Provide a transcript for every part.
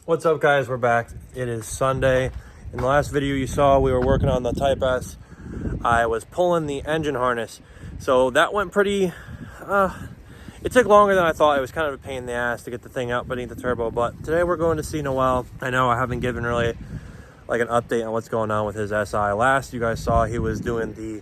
What's up, guys? We're back. It is Sunday. In the last video you saw, we were working on the Type S. I was pulling the engine harness, so that went pretty it took longer than I thought. It was kind of a pain in the ass to get the thing out beneath the turbo, but today we're going to see Noel. I know I haven't given really like an update on what's going on with his SI. Last you guys saw, he was doing the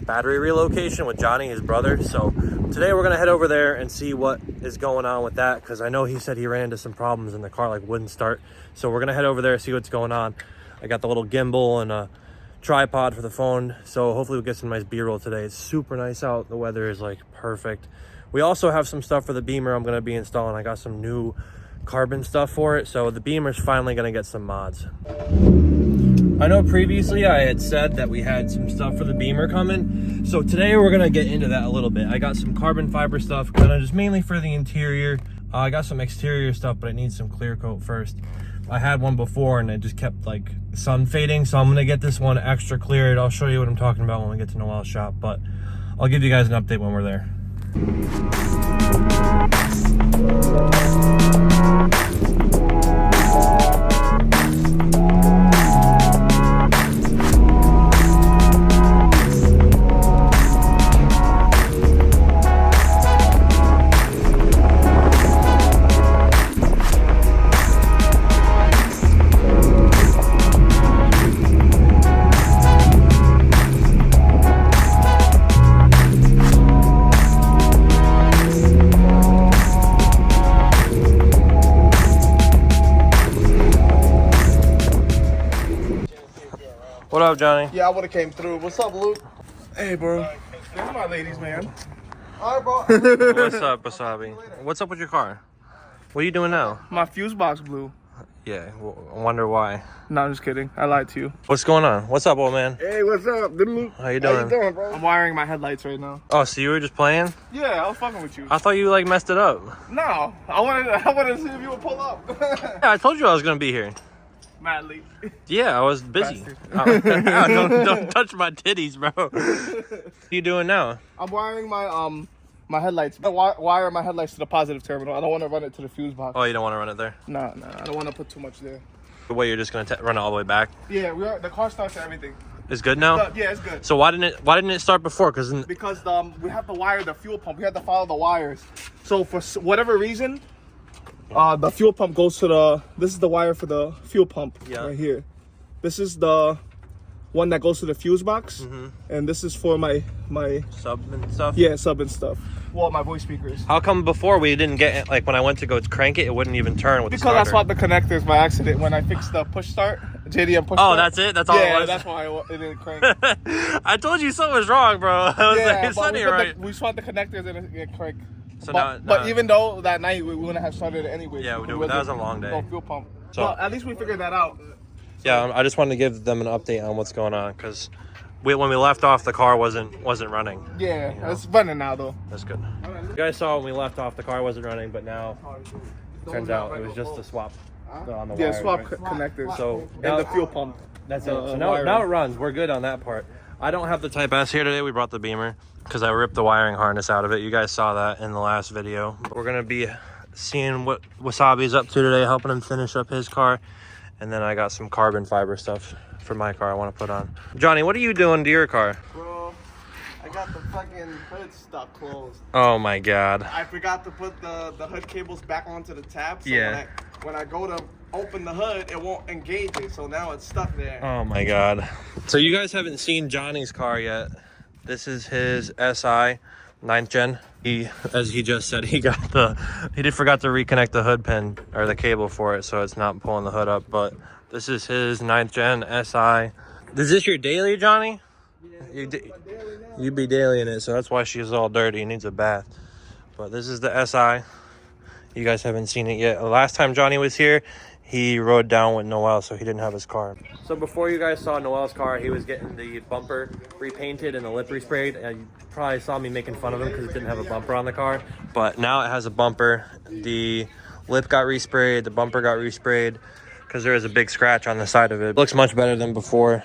battery relocation with Johnny, his brother. So today we're gonna head over there and see what is going on with that, because I know he said he ran into some problems in the car, like wouldn't start. So we're gonna head over there and see what's going on. I got the little gimbal and a tripod for the phone, so hopefully we'll get some nice b-roll today. It's super nice out. The weather is like perfect. We also have some stuff for the Beamer I'm gonna be installing. I got some new carbon stuff for it, so the Beamer's finally gonna get some mods. I know previously I had said that we had some stuff for the Beamer coming, so today we're gonna get into that a little bit. I got some carbon fiber stuff, kind of just mainly for the interior. I got some exterior stuff, but it needs some clear coat first. I had one before and it just kept like sun fading, so I'm gonna get this one extra cleared. I'll show you what I'm talking about when we get to Noel's shop, but I'll give you guys an update when we're there. What up, Johnny? Yeah, I would have came through. What's up, Luke? Hey, bro. There's my ladies, man. All right, bro. What's up, Wasabi? What's up with your car? What are you doing now? My fuse box blew. Yeah, I wonder why. No, I'm just kidding. I lied to you. What's going on? What's up, old man? Hey, what's up, Luke? How you doing? Bro? I'm wiring my headlights right now. Oh, so you were just playing? Yeah, I was fucking with you. I thought you like messed it up. No, I wanted to see if you would pull up. Yeah, I told you I was gonna be here. Madly. Yeah, I was busy. Don't touch my titties, bro. What are you doing now? I'm wiring my headlights. I wire my headlights to the positive terminal. I don't want to run it to the fuse box. Oh, you don't want to run it there? No, I don't want to put too much there. The way you're just gonna run it all the way back? Yeah, the car starts and everything. It's good now? Yeah, it's good. So why didn't it start before? Because we have to wire the fuel pump. We have to follow the wires. So for whatever reason, the fuel pump goes to this is the wire for the fuel pump right here. This is the one that goes to the fuse box, and this is for my sub and stuff? Yeah, sub and stuff. Well, my voice speakers. How come before we didn't get it, like when I went to go crank it, it wouldn't even turn with the starter? Because I swapped the connectors by accident when I fixed the push start, JDM push start. Oh, that's it? That's all it was? Yeah, that's why it didn't crank. I told you something was wrong, bro. I was like, it's not right. We swapped the connectors and it cranked. So but even though that night we wouldn't have started it anyway. Yeah, that was a long day. No fuel pump. So well, at least we figured that out. Yeah, I just wanted to give them an update on what's going on, because when we left off, the car wasn't running. Yeah, it's running now though. That's good. You guys saw when we left off, the car wasn't running, but now turns out it was just a swap on the wires. Yeah, swap right? connectors. So and the fuel pump. That's it. So now it runs. We're good on that part. I don't have the Type S here today. We brought the Beamer because I ripped the wiring harness out of it. You guys saw that in the last video. But we're gonna be seeing what Wasabi's up to today, helping him finish up his car. And then I got some carbon fiber stuff for my car I want to put on. Johnny, what are you doing to your car? Bro, I got the fucking hood stuck closed. Oh my god. I forgot to put the hood cables back onto the tab. So yeah. When I go to open the hood, it won't engage it. So now it's stuck there. Oh my god. So you guys haven't seen Johnny's car yet. This is his SI 9th gen. As he just said, he forgot to reconnect the hood pin or the cable for it, so it's not pulling the hood up. But this is his 9th gen SI. Is this your daily, Johnny? Yeah, you be daily in it, so that's why she's all dirty. He needs a bath. But this is the SI. You guys haven't seen it yet. The last time Johnny was here, he rode down with Noel, so he didn't have his car. So before you guys saw Noel's car, he was getting the bumper repainted and the lip resprayed. And you probably saw me making fun of him because it didn't have a bumper on the car. But now it has a bumper. The lip got resprayed, the bumper got resprayed because there is a big scratch on the side of it. Looks much better than before.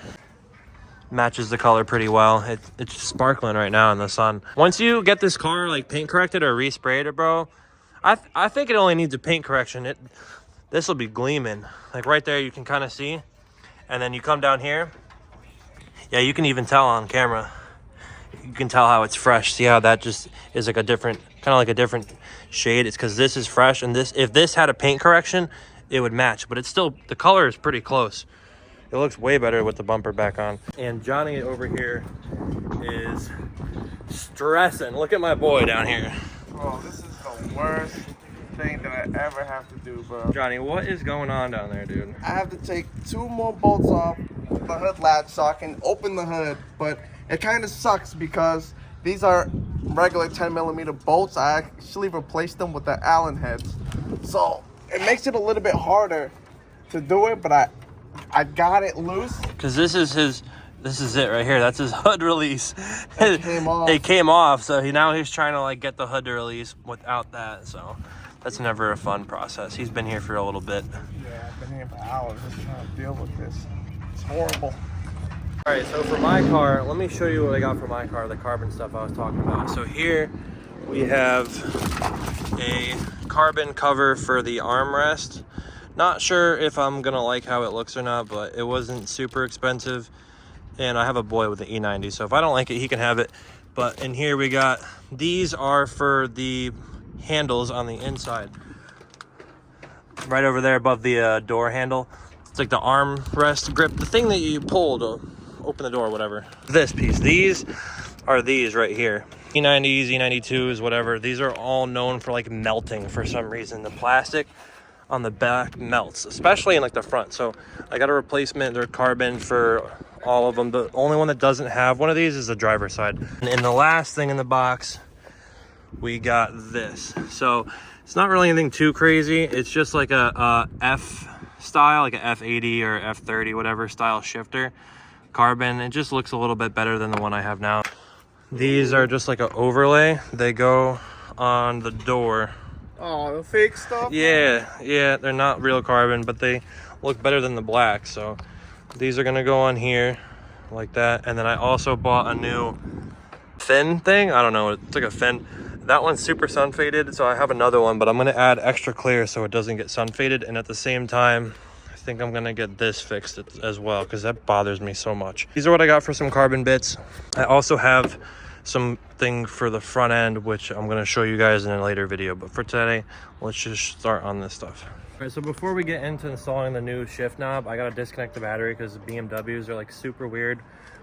Matches the color pretty well. It's sparkling right now in the sun. Once you get this car like paint corrected or resprayed it, bro, I think it only needs a paint correction. this will be gleaming. Like right there, you can kind of see. And then you come down here. Yeah, you can even tell on camera. You can tell how it's fresh. See how that just is like a different, kind of like a different shade. It's because this is fresh, and this, if this had a paint correction, it would match. But it's still, the color is pretty close. It looks way better with the bumper back on. And Johnny over here is stressing. Look at my boy down here. Oh, this is the worst thing that I ever have to do, bro. Johnny, what is going on down there, dude? I have to take 2 more bolts off the hood latch so I can open the hood, but it kind of sucks because these are regular 10mm bolts. I actually replaced them with the Allen heads, so it makes it a little bit harder to do it, but I got it loose. Because this is it right here. That's his hood release. It came off. It came off, so now he's trying to like get the hood to release without that. So that's never a fun process. He's been here for a little bit. Yeah, I've been here for hours just trying to deal with this. It's horrible. All right, so for my car, let me show you what I got for my car, the carbon stuff I was talking about. So here we have a carbon cover for the armrest. Not sure if I'm gonna like how it looks or not, but it wasn't super expensive. And I have a boy with an E90, so if I don't like it, he can have it. But in here we got, these are for the handles on the inside. Right over there above the door handle. It's like the armrest grip, the thing that you pull to open the door, whatever. This piece, these are these right here. E90s, E92s, whatever. These are all known for like melting for some reason. The plastic on the back melts, especially in like the front. So I got a replacement, they're carbon for all of them. The only one that doesn't have one of these is the driver's side. And the last thing in the box, we got this. So it's not really anything too crazy. It's just like a F style, like a F80 or F30, whatever style shifter. Carbon, it just looks a little bit better than the one I have now. These are just like an overlay. They go on the door. Oh, the fake stuff? Yeah, they're not real carbon, but they look better than the black. So these are gonna go on here like that. And then I also bought a new fin thing. I don't know, it's like a fin. That one's super sun faded, so I have another one, but I'm gonna add extra clear so it doesn't get sun faded. And at the same time, I think I'm gonna get this fixed as well, because that bothers me so much. These are what I got for some carbon bits. I also have something for the front end, which I'm gonna show you guys in a later video. But for today, let's just start on this stuff. All right, so before we get into installing the new shift knob, I gotta disconnect the battery because BMWs are like super weird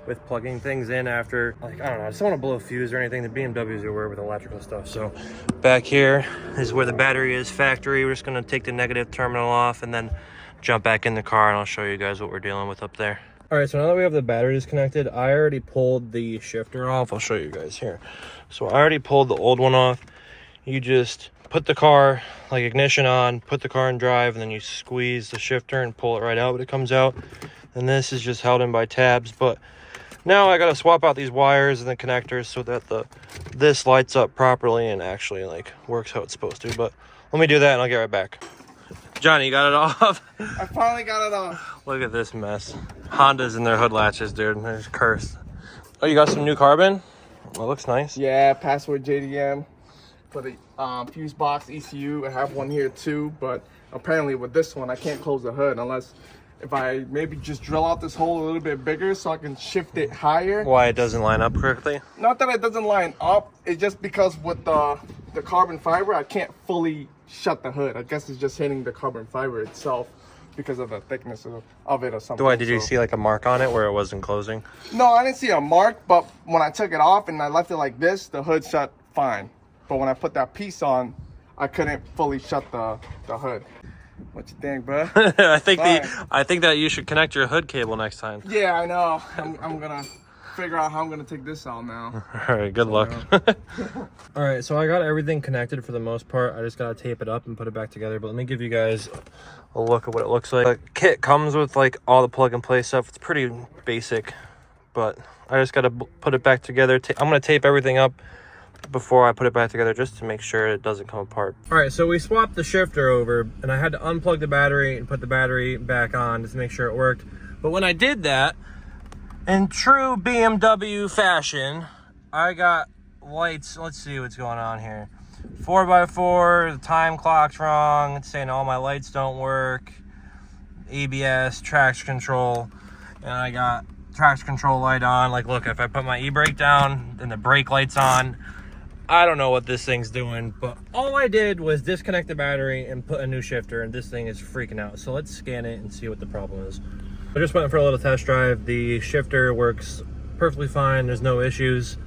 with plugging things in after, like, I don't know, I just don't want to blow a fuse or anything. The BMWs are weird with electrical stuff. So back here is where the battery is factory. We're just gonna take the negative terminal off and then jump back in the car, and I'll show you guys what we're dealing with up there. All right, so now that we have the battery disconnected, I already pulled the shifter off. I'll show you guys here. So I already pulled the old one off. You just put the car, like ignition on, put the car in drive, and then you squeeze the shifter and pull it right out when it comes out. And this is just held in by tabs. But now I gotta swap out these wires and the connectors so that this lights up properly and actually like works how it's supposed to. But let me do that and I'll get right back. Johnny, you got it off? I finally got it off. Look at this mess. Hondas and their hood latches, dude. They're just cursed. Oh, you got some new carbon? That looks nice. Yeah, password JDM for the fuse box ECU. I have one here too, but apparently with this one, I can't close the hood unless if I maybe just drill out this hole a little bit bigger so I can shift it higher. Why it doesn't line up correctly? Not that it doesn't line up. It's just because with the carbon fiber, I can't fully shut the hood. I guess it's just hitting the carbon fiber itself because of the thickness of it or something. Why, did you see like a mark on it where it wasn't closing? No, I didn't see a mark, but when I took it off and I left it like this, the hood shut fine. But when I put that piece on, I couldn't fully shut the hood. What you think, bro? I think that you should connect your hood cable next time. Yeah, I know. I'm gonna figure out how I'm gonna take this out now. All right, good luck. All right, so I got everything connected for the most part. I just gotta tape it up and put it back together. But let me give you guys a look at what it looks like. The kit comes with like all the plug and play stuff. It's pretty basic, but I just gotta put it back together. I'm gonna tape everything up before I put it back together just to make sure it doesn't come apart. All right, so we swapped the shifter over and I had to unplug the battery and put the battery back on just to make sure it worked. But when I did that, in true BMW fashion, I got lights. Let's see what's going on here. 4x4, the time clock's wrong. It's saying all my lights don't work. ABS, traction control, and I got traction control light on. Like, look, if I put my e-brake down, then the brake light's on. I don't know what this thing's doing, but all I did was disconnect the battery and put a new shifter, and this thing is freaking out. So let's scan it and see what the problem is. I just went for a little test drive. The shifter works perfectly fine. There's no issues.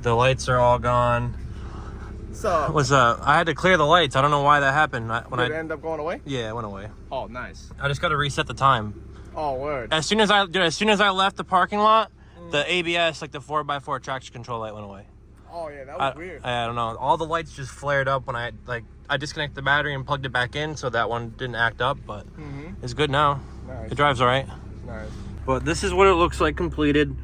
The lights are all gone. So I had to clear the lights. I don't know why that happened. Did it end up going away? Yeah, it went away. Oh, nice. I just got to reset the time. Oh, word. As soon as I left the parking lot, the ABS, like the 4x4 traction control light, went away. Oh yeah, that was weird. I don't know. All the lights just flared up when I disconnected the battery and plugged it back in, so that one didn't act up. But it's good now. Nice. It drives all right. Nice. But this is what it looks like completed.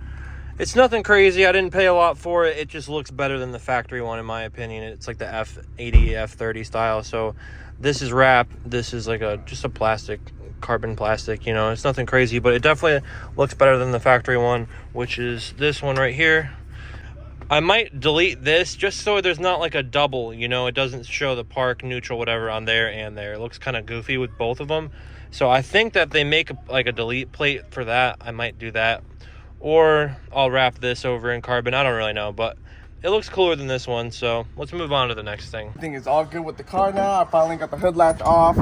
It's nothing crazy. I didn't pay a lot for it. It just looks better than the factory one, in my opinion. It's like the F80, F30 style. So this is wrap. This is like just a plastic, carbon plastic. You know, it's nothing crazy, but it definitely looks better than the factory one, which is this one right here. I might delete this just so there's not like a double, you know, it doesn't show the park, neutral, whatever on there and there. It looks kind of goofy with both of them. So I think that they make like a delete plate for that. I might do that. Or I'll wrap this over in carbon. I don't really know, but it looks cooler than this one. So let's move on to the next thing. I think it's all good with the car now. I finally got the hood latch off.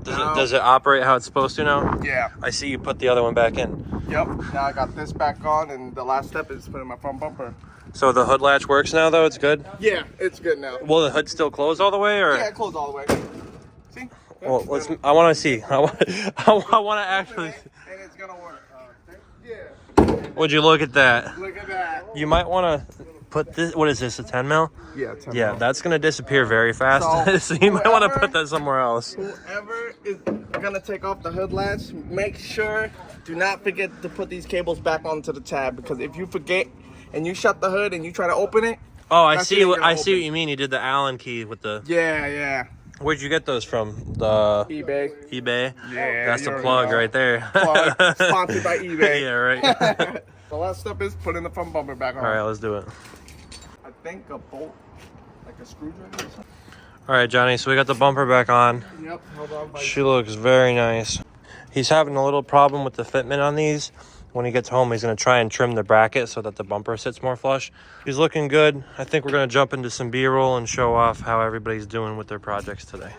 Does it operate how it's supposed to now? Yeah. I see you put the other one back in. Yep. Now I got this back on, and the last step is putting my front bumper. So the hood latch works now, though? It's good? Yeah, it's good now. Will the hood still close all the way? Or? Yeah, it closed all the way. See? Well, I want to see. I want to actually. And it's gonna work. Yeah. Would you look at that? Look at that. You might want to put this. What is this? A 10 mil? Yeah, 10 Yeah, mil. that's gonna disappear very fast. So you might want to put that somewhere else. Whoever is gonna take off the hood latch, make sure, do not forget to put these cables back onto the tab, because if you forget and you shut the hood and you try to open it. Oh, I see what you mean. You did the Allen key with the. Yeah. Where'd you get those from? The eBay. Yeah. That's the plug right there. Plug. Sponsored by eBay. Yeah, right. The last step is putting the front bumper back on. All right, let's do it. I think a bolt, like a screwdriver or something. All right, Johnny. So we got the bumper back on. Yep. Hold on. Buddy. She looks very nice. He's having a little problem with the fitment on these. When he gets home, he's going to try and trim the bracket so that the bumper sits more flush. He's looking good. I think we're going to jump into some B-roll and show off how everybody's doing with their projects today.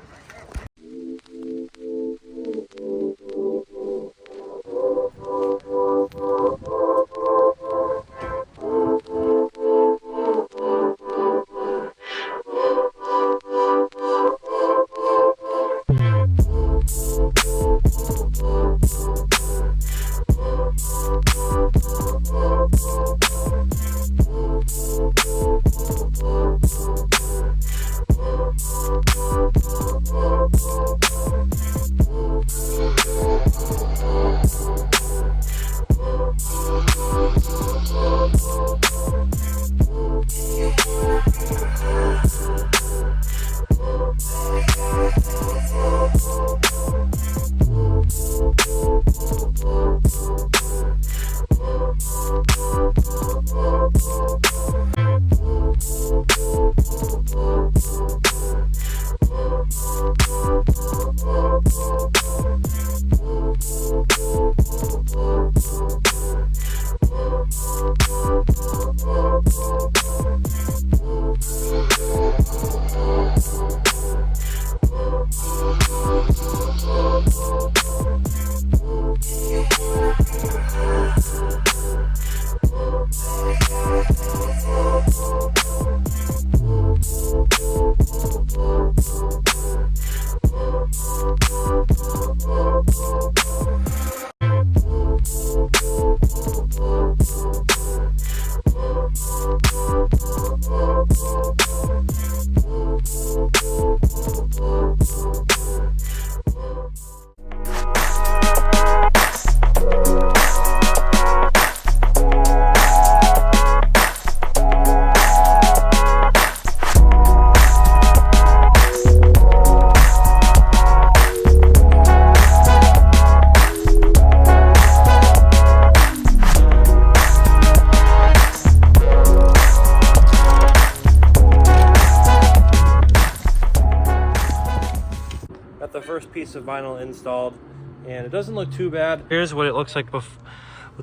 piece of vinyl installed, and it doesn't look too bad. Here's what it looks like with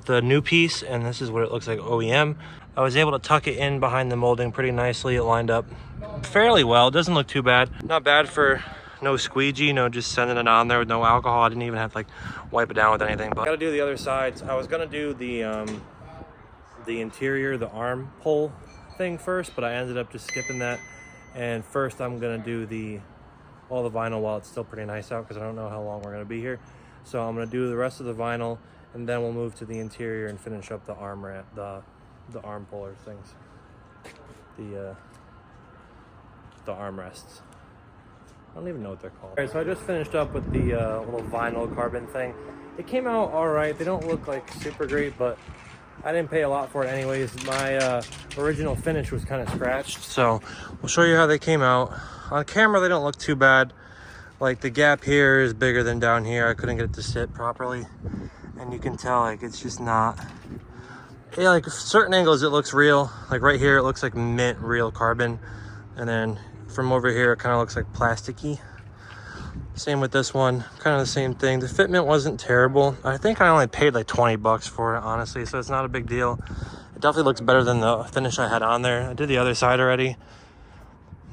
the new piece, and this is what it looks like OEM. I was able to tuck it in behind the molding pretty nicely. It lined up fairly well. It doesn't look too bad. Not bad for no squeegee, no just sending it on there with no alcohol. I didn't even have to like wipe it down with anything. But I gotta do the other sides. I was gonna do the interior, the arm pull thing first, but I ended up just skipping that. And first I'm gonna do all the vinyl while it's still pretty nice out, because I don't know how long we're gonna be here. So I'm gonna do the rest of the vinyl, and then we'll move to the interior and finish up the arm the arm puller things, the armrests. I don't even know what they're called. All right, so I just finished up with the little vinyl carbon thing. It came out all right. They don't look like super great, but I didn't pay a lot for it anyways. My original finish was kind of scratched, so we'll show you how they came out. On camera, they don't look too bad. Like the gap here is bigger than down here. I couldn't get it to sit properly, and you can tell like it's just not. Yeah, like certain angles it looks real. Like right here, it looks like mint real carbon, and then from over here, it kind of looks like plasticky. Same with this one, kind of the same thing. The fitment wasn't terrible. I think I only paid like 20 bucks for it, honestly, so it's not a big deal. It definitely looks better than the finish I had on there. I did the other side already.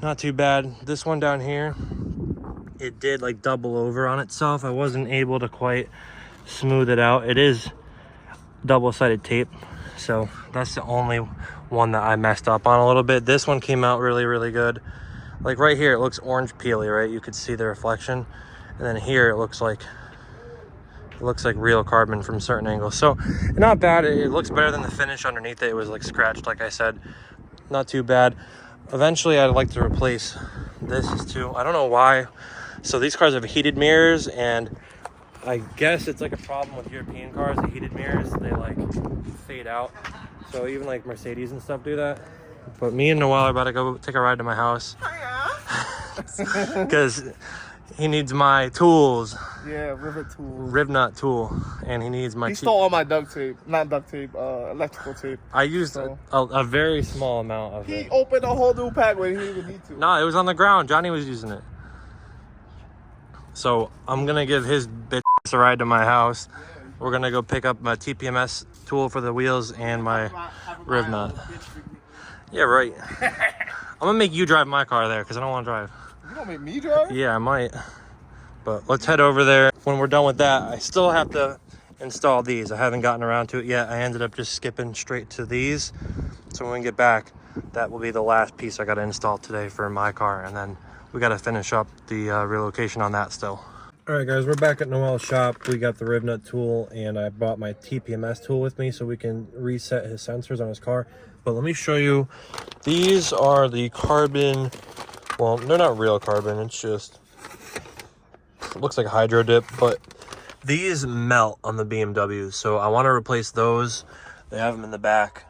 Not too bad. This one down here, it did like double over on itself. I wasn't able to quite smooth it out. It is double-sided tape, so that's the only one that I messed up on a little bit. This one came out really, really good. Like right here, it looks orange peely, right? You could see the reflection. And then here, it looks like real carbon from certain angles. So not bad. It looks better than the finish underneath it. It was like scratched, like I said. Not too bad. Eventually, I'd like to replace this too. I don't know why. So these cars have heated mirrors, and I guess it's like a problem with European cars. The heated mirrors, they like fade out. So even like Mercedes and stuff do that. But me and Noel are about to go take a ride to my house. Because he needs my tools. Yeah, rivet tools. Rib knot tool. And he needs my... He stole all my duct tape. Not duct tape, electrical tape. I used a very small amount of it. He opened a whole new pack when he didn't even need to. No, it was on the ground. Johnny was using it. So I'm going to give his bitch a ride to my house. We're going to go pick up my TPMS tool for the wheels and my rib knot. Yeah, right. I'm gonna make you drive my car there because I don't want to drive. You gonna make me drive? Yeah, I might. But let's head over there. When we're done with that, I still have to install these. I haven't gotten around to it yet. I ended up just skipping straight to these. So when we get back, that will be the last piece I got to install today for my car. And then we got to finish up the relocation on that still. All right, guys, we're back at Noel's shop. We got the rib nut tool, and I brought my TPMS tool with me so we can reset his sensors on his car. But let me show you. These are the carbon. Well, they're not real carbon. It's just, it looks like hydro dip, but these melt on the BMWs. So I want to replace those. They have them in the back,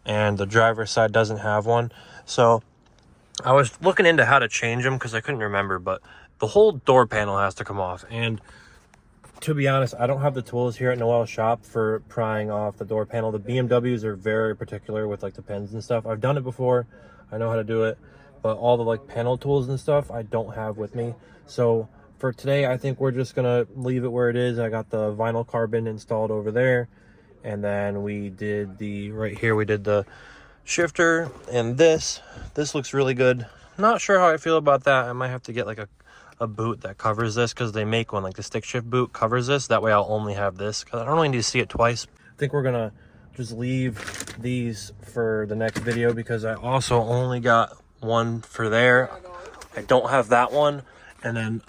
and the driver's side doesn't have one. So I was looking into how to change them because I couldn't remember, but the whole door panel has to come off. And to be honest, I don't have the tools here at Noel's shop for prying off the door panel. The BMWs are very particular with like the pins and stuff. I've done it before. I know how to do it. But all the like panel tools and stuff, I don't have with me. So for today, I think we're just going to leave it where it is. I got the vinyl carbon installed over there. And then we did right here, we did the shifter and this. This looks really good. Not sure how I feel about that. I might have to get like a boot that covers this because they make one, like the stick shift boot covers this. That way I'll only have this because I don't really need to see it twice. I think we're gonna just leave these for the next video because I also only got one for there. I don't have that one, and then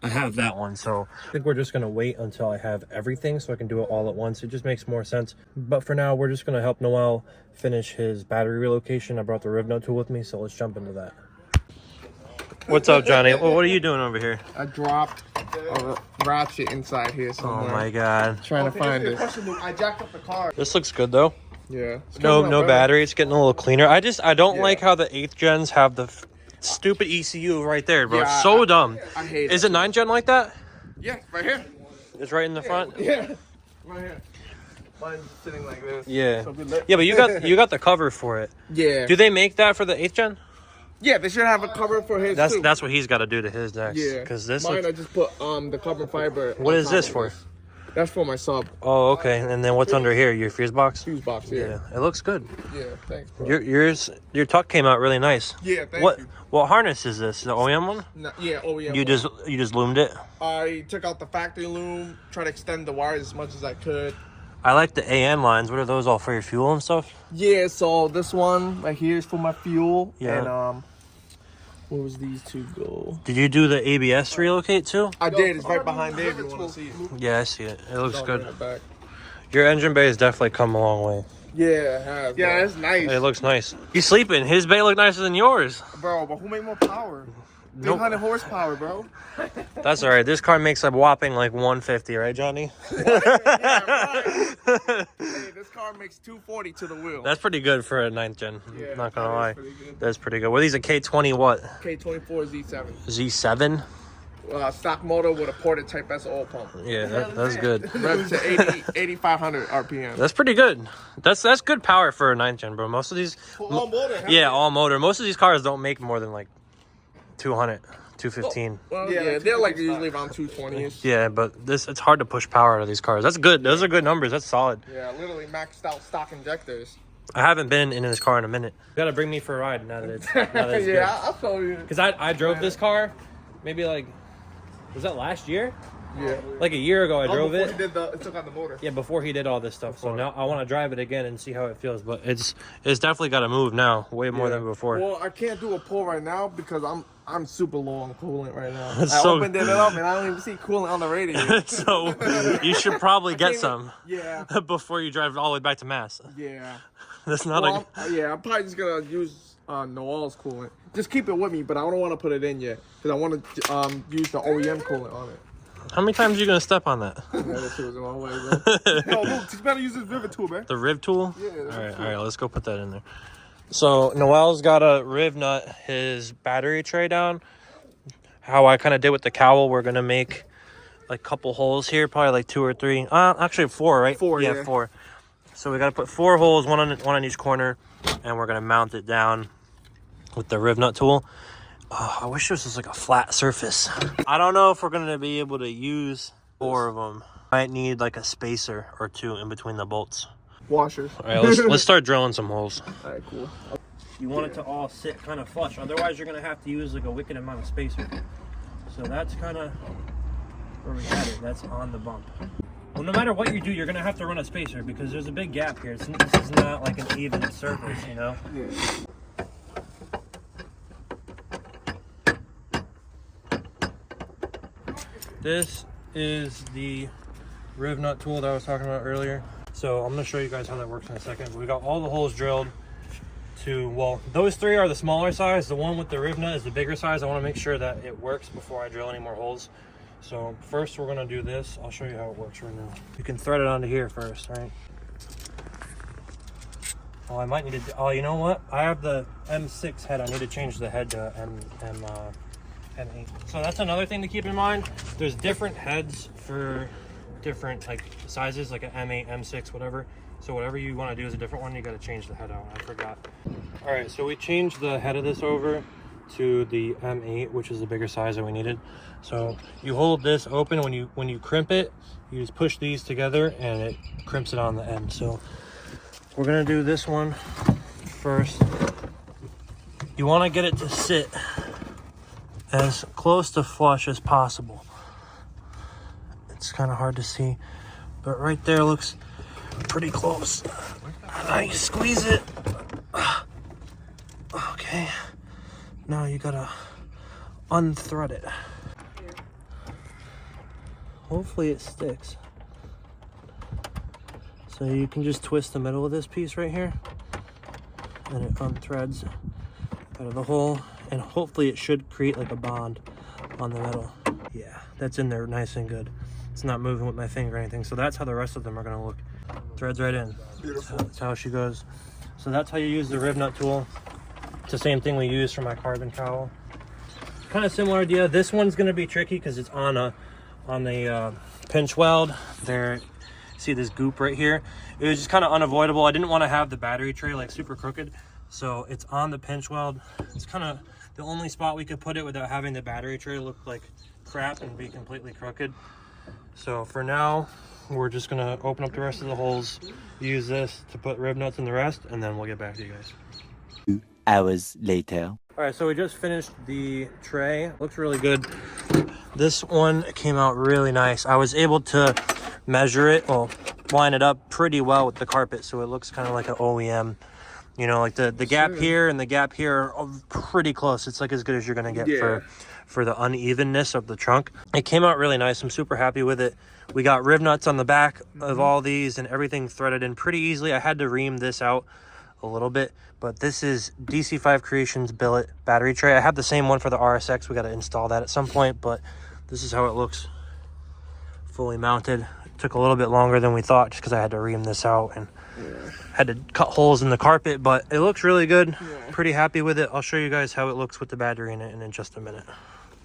I have that one. So I think we're just gonna wait until I have everything so I can do it all at once. It just makes more sense. But for now, we're just gonna help Noel finish his battery relocation. I brought the rib nut tool with me, so let's jump into that. What's up, Johnny? Well, what are you doing over here? I dropped a ratchet inside here somewhere. Oh my god. Trying to find it. I jacked up the car. This looks good though. Yeah. No battery. It's getting a little cleaner. I don't like how the 8th gens have the stupid ECU right there, bro. Yeah, it's so dumb. I hate it. Is it 9 gen like that? Yeah, right here. It's right in the front? Yeah. Right here. Mine's sitting like this. Yeah. So Yeah, but you got the cover for it. Yeah. Do they make that for the 8th gen? Yeah, they should have a cover for his too. That's what he's got to do to his next. Yeah, because this. Mine, I just put the carbon fiber. What is this for? That's for my sub. Oh, okay. And then what's under here? Your fuse box? Fuse box, yeah. It looks good. Yeah, thanks, bro. Your tuck came out really nice. Yeah, thank you. What harness is this? The OEM one? No, yeah, OEM. You just loomed it? I took out the factory loom, tried to extend the wires as much as I could. I like the AN lines. What are those all for your fuel and stuff? Yeah, so this one right here is for my fuel. Yeah. And where was these two go? Did you do the ABS relocate too? I did. It's right behind there if you want to see it. Yeah, I see it. It looks good. Back. Your engine bay has definitely come a long way. Yeah, it has. Yeah, it's nice. It looks nice. He's sleeping. His bay look nicer than yours. Bro, but who made more power? 300 horsepower, bro. That's all right. This car makes a whopping like 150, right, Johnny? Yeah, right. Hey, this car makes 240 to the wheel. That's pretty good for a 9th gen. Yeah, Not gonna lie. Pretty That's pretty good. What are these, a K20 what? K24 Z7. Z7? Stock motor with a ported Type S oil pump. Yeah, that's good. Rev to 8,500 RPM. That's pretty good. That's good power for a 9th gen, bro. Most of these... All motor. Yeah, all motor. Most of these cars don't make more than like 200, 215. Well, yeah, they're like usually around 220-ish. Yeah, but it's hard to push power out of these cars. That's good. Those are good numbers. That's solid. Yeah, literally maxed out stock injectors. I haven't been in this car in a minute. You gotta bring me for a ride now that it's yeah, I'll show you. Because I drove this car maybe like, was that last year? Yeah. Like a year ago I drove it. He took out the motor. Yeah, before he did all this stuff. So now I want to drive it again and see how it feels. But it's definitely got to move now, way more than before. Well, I can't do a pull right now because I'm super low on coolant right now. I opened it up and I don't even see coolant on the radio. So you should probably get some. Yeah. Before you drive all the way back to Mass. Yeah. That's not I'm probably just gonna use Noel's coolant. Just keep it with me, but I don't want to put it in yet because I want to use the OEM coolant on it. How many times are you gonna step on that? Yeah, that shit was in my way, bro. Yo, Luke, you better use this rivet tool, man. The riv tool? Yeah. All right, let's go put that in there. So Noel's got to riv nut his battery tray down. How I kind of did with the cowl, we're gonna make like a couple holes here, probably like 2 or 3. Actually 4, right? 4, yeah. 4. So we got to put 4 holes, one on each corner, and we're gonna mount it down with the riv nut tool. I wish this was like a flat surface. I don't know if we're gonna be able to use 4 of them. Might need like a spacer or 2 in between the bolts. Washers. All right, let's start drilling some holes. All right, cool. You want it to all sit kind of flush. Otherwise, you're gonna have to use like a wicked amount of spacer. So that's kind of where we had it. That's on the bump. Well, no matter what you do, you're gonna have to run a spacer because there's a big gap here. This is not like an even surface, you know. Yeah. This is the riv nut tool that I was talking about earlier. So I'm gonna show you guys how that works in a second. But we got all the holes drilled to, well, those 3 are the smaller size. The one with the riv nut is the bigger size. I wanna make sure that it works before I drill any more holes. So first we're gonna do this. I'll show you how it works right now. You can thread it onto here first, right? Oh, I might need to, oh, you know what? I have the M6 head. I need to change the head to M8. So that's another thing to keep in mind. There's different heads for different like sizes, like an M8, M6, whatever. So whatever you want to do is a different one. You got to change the head out. I forgot. All right, so we changed the head of this over to the M8, which is the bigger size that we needed. So you hold this open. When you crimp it, you just push these together and it crimps it on the end. So we're gonna do this one first. You want to get it to sit as close to flush as possible. It's kind of hard to see, but right there looks pretty close. Now you squeeze it. Okay, now you gotta unthread it. Hopefully it sticks. So you can just twist the middle of this piece right here and it unthreads out of the hole, and hopefully it should create like a bond on the middle. Yeah, that's in there nice and good. It's not moving with my finger or anything. So that's how the rest of them are gonna look. Threads right in. Beautiful. That's how she goes. So that's how you use the riv nut tool. It's the same thing we use for my carbon cowl. Kind of similar idea. This one's gonna be tricky because it's on the pinch weld. There, see this goop right here? It was just kind of unavoidable. I didn't want to have the battery tray like super crooked. So it's on the pinch weld. It's kind of the only spot we could put it without having the battery tray look like crap and be completely crooked. So for now, we're just gonna open up the rest of the holes, use this to put rib nuts in the rest, and then we'll get back to you guys. 2 hours later. All right, so we just finished the tray. Looks really good. This one came out really nice. I was able to measure it, well, line it up pretty well with the carpet, so it looks kind of like an OEM. You know, like the gap here and the gap here are pretty close. It's like as good as you're gonna get for the unevenness of the trunk. It came out really nice. I'm super happy with it. We got rib nuts on the back of all these and everything threaded in pretty easily. I had to ream this out a little bit, but this is DC5 Creations billet battery tray. I have the same one for the RSX. We got to install that at some point, but this is how it looks fully mounted. It took a little bit longer than we thought just because I had to ream this out and had to cut holes in the carpet, but it looks really good. Pretty happy with it. I'll show you guys how it looks with the battery in it in just a minute.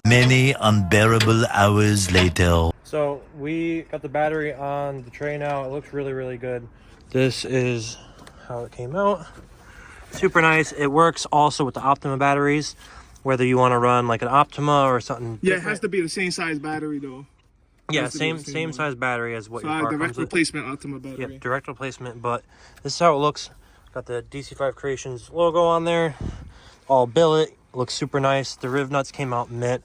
Many unbearable hours later. So we got the battery on the tray now. It looks really, really good. This is how it came out. Super nice. It works also with the Optima batteries, whether you want to run like an Optima or something different. It has to be the same size battery though. Yeah, same size battery as what your car direct comes with. replacement Optima battery. Yep, direct replacement, but this is how it looks. Got the DC5 Creations logo on there. All billet. Looks super nice. The rib nuts came out mint.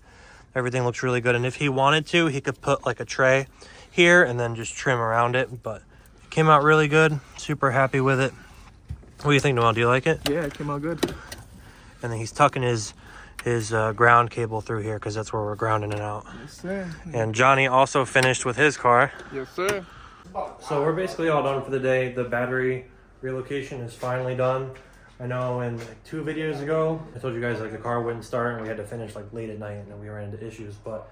Everything looks really good, and if he wanted to, he could put like a tray here and then just trim around it, but it came out really good. Super happy with it. What do you think, Noel? Do you like it? Yeah, it came out good. And then he's tucking his ground cable through here because that's where we're grounding it out. Yes, sir. And Johnny also finished with his car. Yes, sir. So we're basically all done for the day. The battery relocation is finally done. I know in like 2 videos ago, I told you guys like the car wouldn't start and we had to finish like late at night and then we ran into issues. But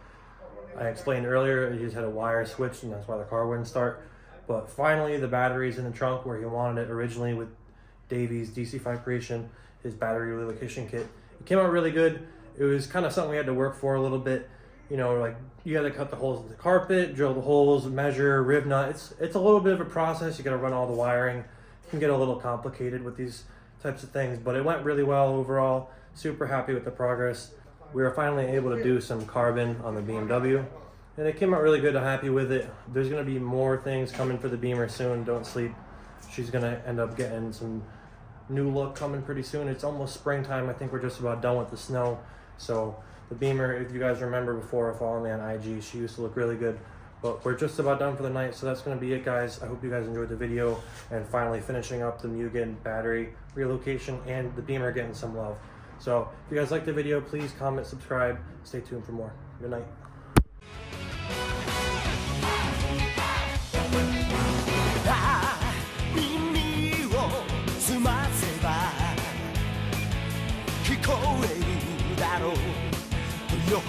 I explained earlier, he just had a wire switched and that's why the car wouldn't start. But finally the battery's in the trunk where he wanted it originally with Davy's DC5 Creation, his battery relocation kit. It came out really good. It was kind of something we had to work for a little bit. You know, like you got to cut the holes in the carpet, drill the holes, measure, rib nut. It's a little bit of a process. You got to run all the wiring. It can get a little complicated with these types of things, but it went really well overall. Super happy with the progress. We were finally able to do some carbon on the BMW and it came out really good. I'm happy with it. There's going to be more things coming for the Beamer soon. Don't sleep. She's going to end up getting some new look coming pretty soon. It's almost springtime. I think we're just about done with the snow. So the Beamer, if you guys remember before following me on IG, she used to look really good. But we're just about done for the night, so that's going to be it, guys. I hope you guys enjoyed the video and finally finishing up the Mugen battery relocation and the Beamer getting some love. So if you guys liked the video, please comment, subscribe, stay tuned for more. Good night. Yo,